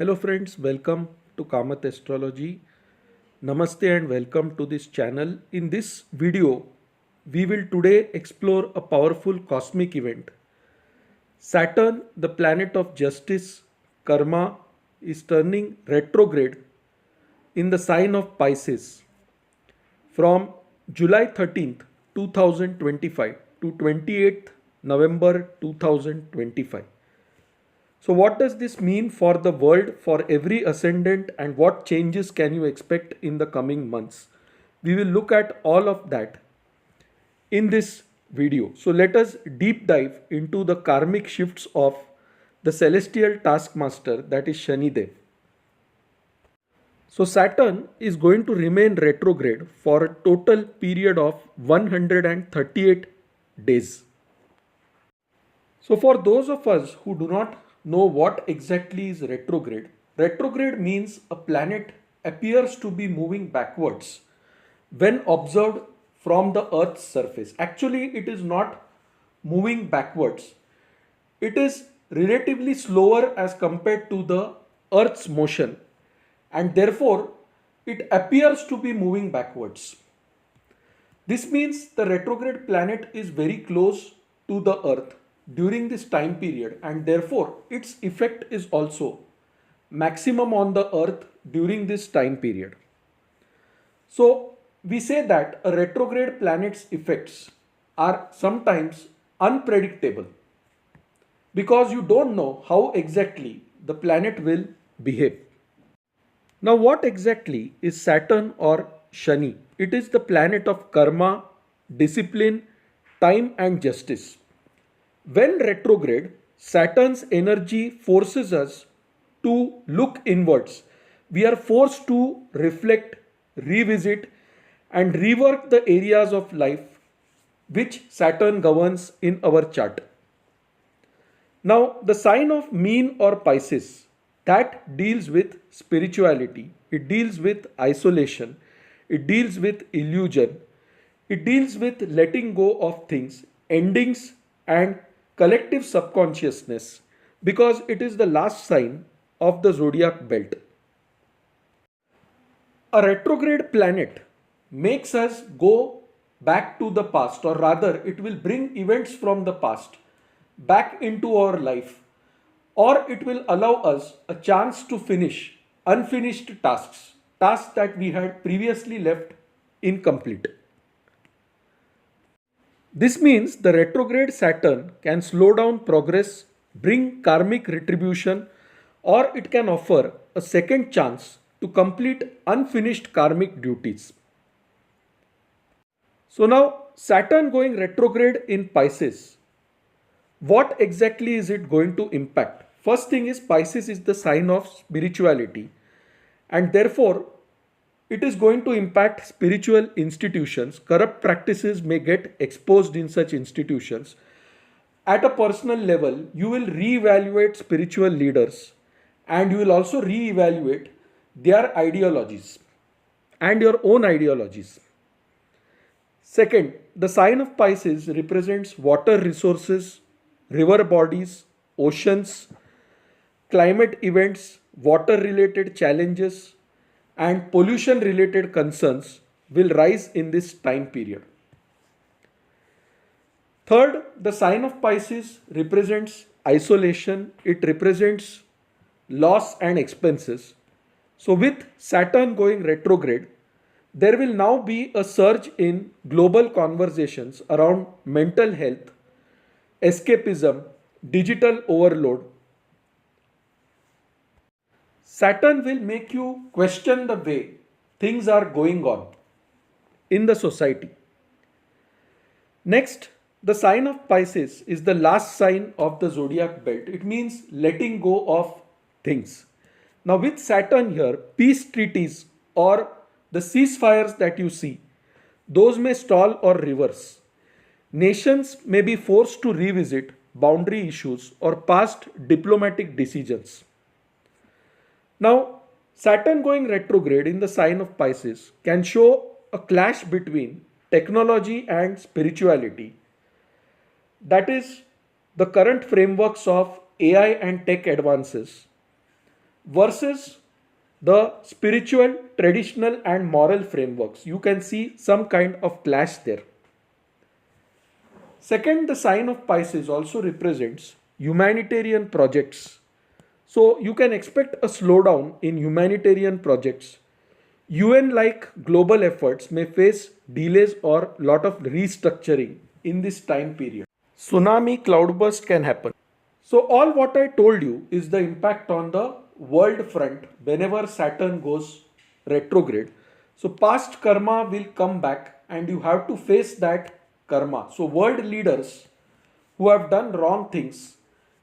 Hello friends, welcome to Kamath Astrology. Namaste and welcome to this channel. In this video, we will today explore a powerful cosmic event. Saturn, the planet of justice, karma, is turning retrograde in the sign of Pisces from July 13th, 2025 to 28th November 2025. So what does this mean for the world, for every ascendant, and what changes can you expect in the coming months? We will look at all of that in this video. So let us deep dive into the karmic shifts of the celestial taskmaster, that is Shani Dev. So Saturn is going to remain retrograde for a total period of 138 days. So for those of us who do not know what exactly is retrograde, retrograde means a planet appears to be moving backwards when observed from the Earth's surface. Actually, it is not moving backwards. It is relatively slower as compared to the Earth's motion, and therefore it appears to be moving backwards. This means the retrograde planet is very close to the Earth during this time period, and therefore its effect is also maximum on the Earth during this time period. So we say that a retrograde planet's effects are sometimes unpredictable because you don't know how exactly the planet will behave. Now what exactly is Saturn or Shani? It is the planet of karma, discipline, time and justice. When retrograde, Saturn's energy forces us to look inwards. We are forced to reflect, revisit, and rework the areas of life which Saturn governs in our chart. Now, the sign of Meen or Pisces, that deals with spirituality, it deals with isolation, it deals with illusion, it deals with letting go of things, endings, and collective subconsciousness, because it is the last sign of the zodiac belt. A retrograde planet makes us go back to the past, or rather it will bring events from the past back into our life, or it will allow us a chance to finish unfinished tasks that we had previously left incomplete. This means the retrograde Saturn can slow down progress, bring karmic retribution, or it can offer a second chance to complete unfinished karmic duties. So now Saturn going retrograde in Pisces, what exactly is it going to impact? First thing is, Pisces is the sign of spirituality, and therefore it is going to impact spiritual institutions. Corrupt practices may get exposed in such institutions. At a personal level, you will reevaluate spiritual leaders, and you will also reevaluate their ideologies and your own ideologies. Second, the sign of Pisces represents water resources, river bodies, oceans, climate events, water related challenges, and pollution related concerns will rise in this time period. Third, the sign of Pisces represents isolation, it represents loss and expenses. So with Saturn going retrograde, there will now be a surge in global conversations around mental health, escapism, digital overload. Saturn will make you question the way things are going on in the society. Next, the sign of Pisces is the last sign of the zodiac belt. It means letting go of things. Now with Saturn here, peace treaties or the ceasefires that you see, those may stall or reverse. Nations may be forced to revisit boundary issues or past diplomatic decisions. Now, Saturn going retrograde in the sign of Pisces can show a clash between technology and spirituality. That is, the current frameworks of AI and tech advances versus the spiritual, traditional and moral frameworks. You can see some kind of clash there. Second, the sign of Pisces also represents humanitarian projects. So you can expect a slowdown in humanitarian projects. UN like global efforts may face delays or lot of restructuring in this time period. Tsunami cloudburst can happen. So all what I told you is the impact on the world front whenever Saturn goes retrograde. So past karma will come back and you have to face that karma. So world leaders who have done wrong things,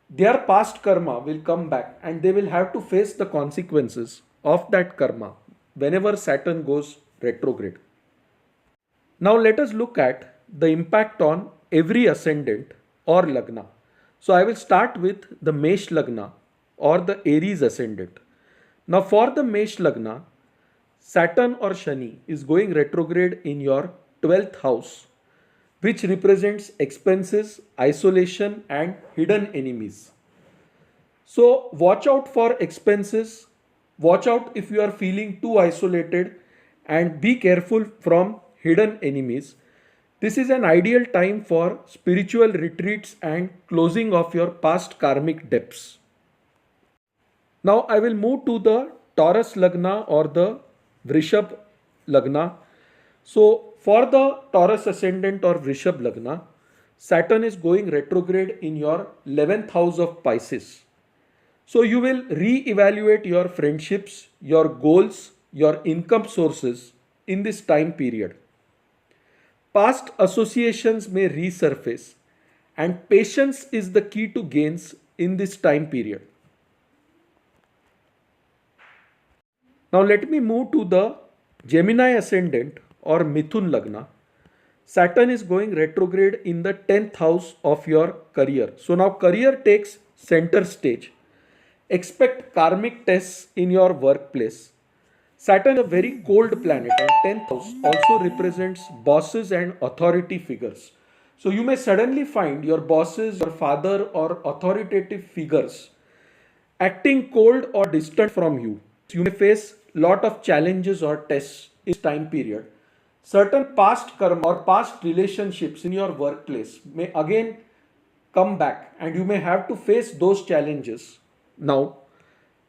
their past karma will come back and they will have to face the consequences of that karma whenever Saturn goes retrograde. Now let us look at the impact on every ascendant or lagna. So I will start with the Mesh lagna or the Aries ascendant. Now for the Mesh lagna, Saturn or Shani is going retrograde in your 12th house, which represents expenses, isolation and hidden enemies. So watch out for expenses, watch out if you are feeling too isolated, and be careful from hidden enemies. This is an ideal time for spiritual retreats and closing of your past karmic debts. Now I will move to the Taurus lagna or the Vrushabh lagna. So for the Taurus ascendant or Vrushabh lagna, Saturn is going retrograde in your 11th house of Pisces. So you will re-evaluate your friendships, your goals, your income sources in this time period. Past associations may resurface and patience is the key to gains in this time period. Now let me move to the Gemini ascendant or Mithun lagna. Saturn is going retrograde in the 10th house of your career. So now career takes center stage. Expect karmic tests in your workplace. Saturn is a very cold planet and 10th house also represents bosses and authority figures. So you may suddenly find your bosses, your father or authoritative figures acting cold or distant from you. You may face lot of challenges or tests in this time period. Certain past karma or past relationships in your workplace may again come back and you may have to face those challenges now.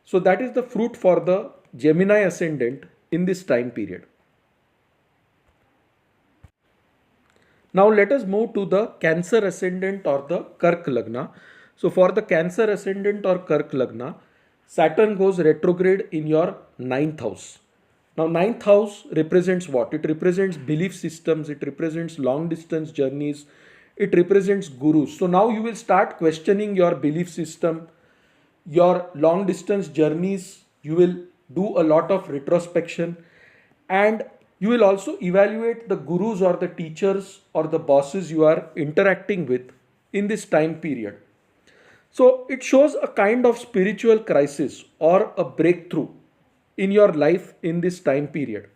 So that is the fruit for the Gemini ascendant in this time period. Now let us move to the Cancer ascendant or the Kark lagna. So for the Cancer ascendant or Kark lagna, Saturn goes retrograde in your 9th house. Now 9th house represents what? It represents belief systems, it represents long distance journeys, it represents gurus. So now you will start questioning your belief system, your long distance journeys. You will do a lot of retrospection and you will also evaluate the gurus or the teachers or the bosses you are interacting with in this time period. So it shows a kind of spiritual crisis or a breakthrough in your life in this time period.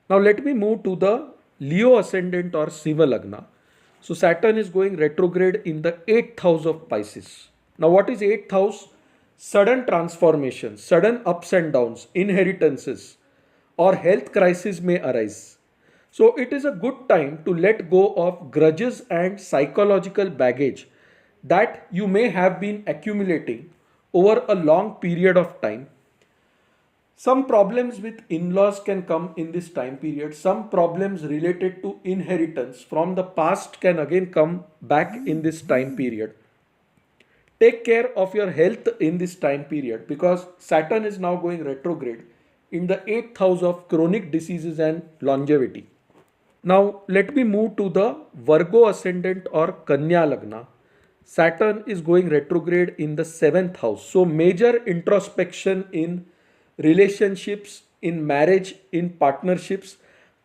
Now let me move to the Leo ascendant or Siva lagna. So Saturn is going retrograde in the 8th house of Pisces. Now what is 8th house? Sudden transformations, sudden ups and downs, inheritances or health crisis may arise. So it is a good time to let go of grudges and psychological baggage that you may have been accumulating over a long period of time. Some problems with in-laws can come in this time period. Some problems related to inheritance from the past can again come back in this time period. Take care of your health in this time period because Saturn is now going retrograde in the 8th house of chronic diseases and longevity. Now let me move to the Virgo ascendant or Kanya lagna. Saturn is going retrograde in the 7th house. So major introspection in relationships, in marriage, in partnerships.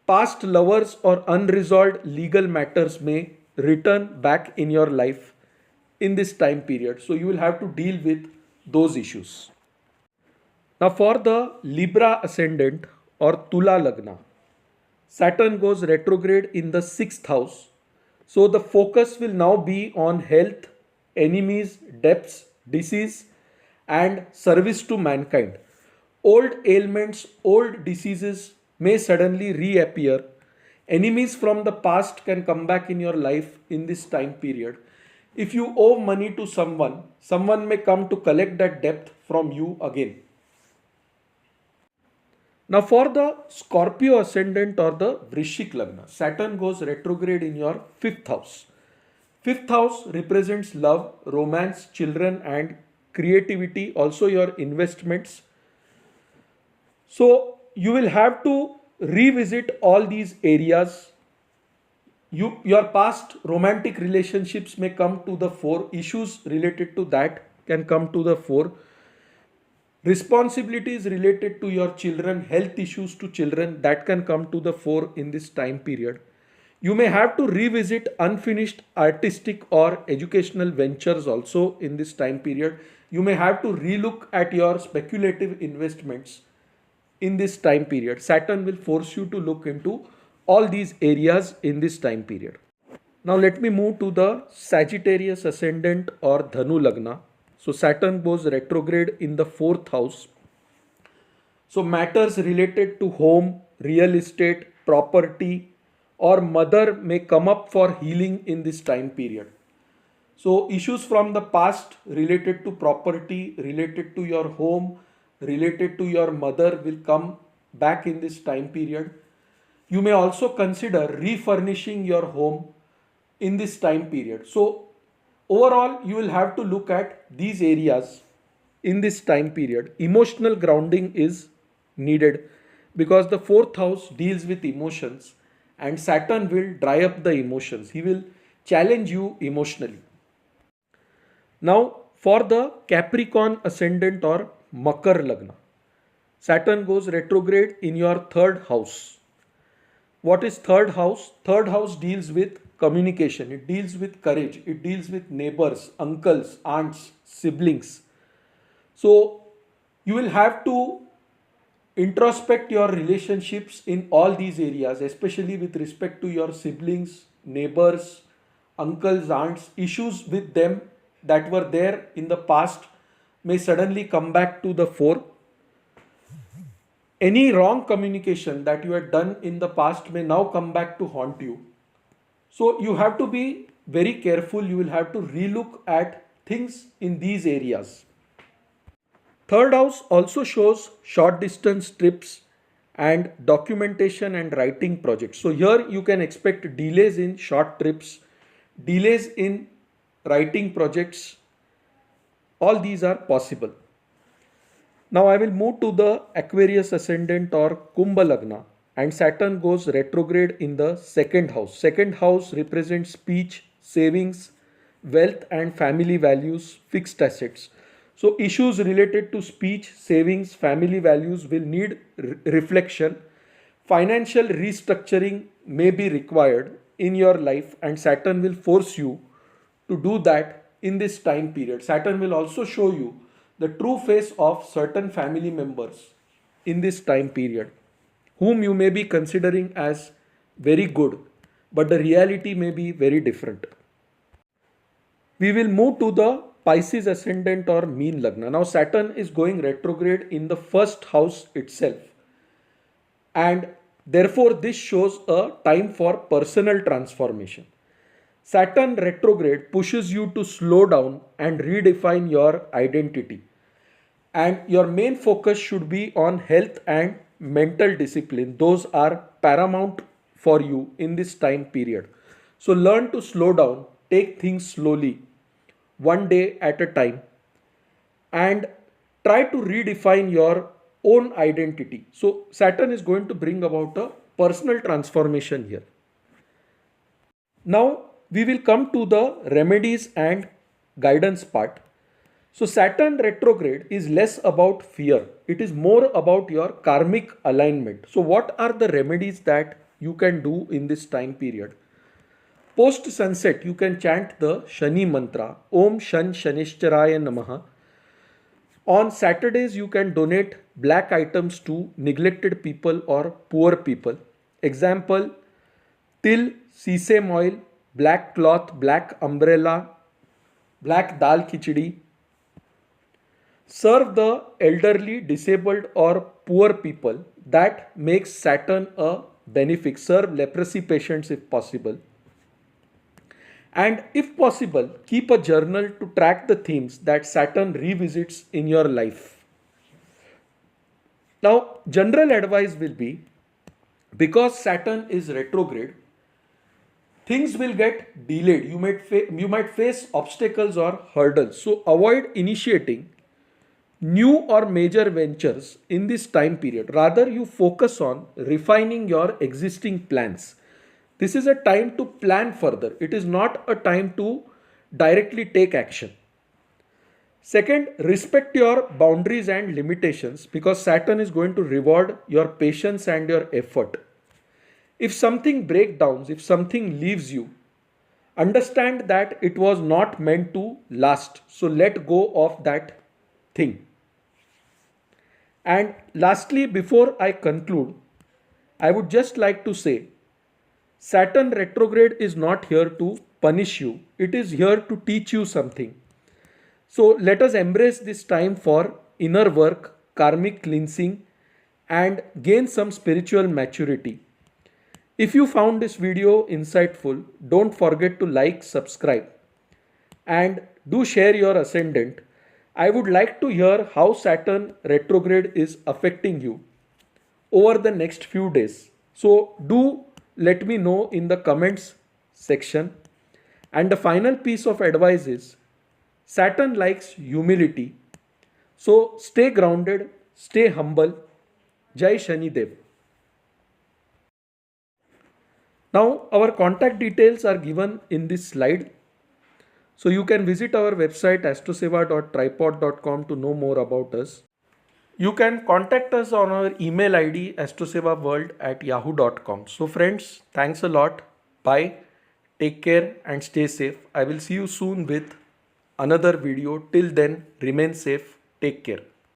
Past lovers or unresolved legal matters may return back in your life in this time period. So you will have to deal with those issues. Now for the Libra ascendant or Tula lagna, Saturn goes retrograde in the 6th house. So the focus will now be on health, enemies, debts, disease and service to mankind. Old ailments, old diseases may suddenly reappear. Enemies from the past can come back in your life in this time period. If you owe money to someone, someone may come to collect that debt from you again. Now, for the Scorpio ascendant or the Vrishik Lagna, Saturn goes retrograde in your fifth house. Fifth house represents love, romance, children, and creativity, also your investments. So, you will have to revisit all these areas. Your past romantic relationships may come to the fore, issues related to that can come to the fore. Responsibilities related to your children, health issues to children, that can come to the fore in this time period. You may have to revisit unfinished artistic or educational ventures also in this time period. You may have to relook at your speculative investments in this time period. Saturn will force you to look into all these areas in this time period. Now let me move to the Sagittarius ascendant or Dhanu Lagna. So Saturn goes retrograde in the fourth house. So matters related to home, real estate, property, or mother may come up for healing in this time period. So issues from the past related to property, related to your home, related to your mother will come back in this time period. You may also consider refurnishing your home in this time period. So overall, you will have to look at these areas in this time period. Emotional grounding is needed because the fourth house deals with emotions and Saturn will dry up the emotions. He will challenge you emotionally. Now, for the Capricorn ascendant or Makar Lagna, Saturn goes retrograde in your third house. What is third house? Third house deals with communication. It deals with courage. It deals with neighbors, uncles, aunts, siblings. So, you will have to introspect your relationships in all these areas, especially with respect to your siblings, neighbors, uncles, aunts. Issues with them that were there in the past may suddenly come back to the fore. Any wrong communication that you had done in the past may now come back to haunt you. So you have to be very careful. You will have to relook at things in these areas. Third house also shows short distance trips and documentation and writing projects. So here you can expect delays in short trips, delays in writing projects. All these are possible. Now I will move to the Aquarius ascendant or Kumbh Lagna, and Saturn goes retrograde in the second house. Second house represents speech, savings, wealth and family values, fixed assets. So issues related to speech, savings, family values will need reflection. Financial restructuring may be required in your life and Saturn will force you to do that in this time period. Saturn will also show you the true face of certain family members in this time period, whom you may be considering as very good, but the reality may be very different. We will move to the Pisces ascendant or Meen Lagna. Now Saturn is going retrograde in the first house itself, and therefore this shows a time for personal transformation. Saturn retrograde pushes you to slow down and redefine your identity. And your main focus should be on health and mental discipline. Those are paramount for you in this time period. So learn to slow down, take things slowly, one day at a time, and try to redefine your own identity. So Saturn is going to bring about a personal transformation here. Now we will come to the remedies and guidance part. So Saturn retrograde is less about fear. It is more about your karmic alignment. So what are the remedies that you can do in this time period? Post sunset, you can chant the Shani mantra, Om Shan Shanishcharaya Namaha. On Saturdays, you can donate black items to neglected people or poor people. Example, til, sesame oil, black cloth, black umbrella, black dal khichdi. Serve the elderly, disabled, or poor people. That makes Saturn a benefic. Serve leprosy patients if possible. And if possible, keep a journal to track the themes that Saturn revisits in your life. Now, general advice will be, because Saturn is retrograde, things will get delayed. You might face obstacles or hurdles. So avoid initiating new or major ventures in this time period. Rather, you focus on refining your existing plans. This is a time to plan further. It is not a time to directly take action. Second, respect your boundaries and limitations, because Saturn is going to reward your patience and your effort. If something breaks down, if something leaves you, understand that it was not meant to last. So let go of that thing. And lastly, before I conclude, I would just like to say, Saturn retrograde is not here to punish you. It is here to teach you something. So let us embrace this time for inner work, karmic cleansing, and gain some spiritual maturity. If you found this video insightful, don't forget to like, subscribe, and do share your ascendant. I would like to hear how Saturn retrograde is affecting you over the next few days. So do let me know in the comments section. And the final piece of advice is, Saturn likes humility. So stay grounded, stay humble. Jai Shani Dev. Now our contact details are given in this slide. So you can visit our website astroseva.tripod.com to know more about us. You can contact us on our email ID astrosevaworld@yahoo.com. So friends, thanks a lot. Bye. Take care and stay safe. I will see you soon with another video. Till then, remain safe. Take care.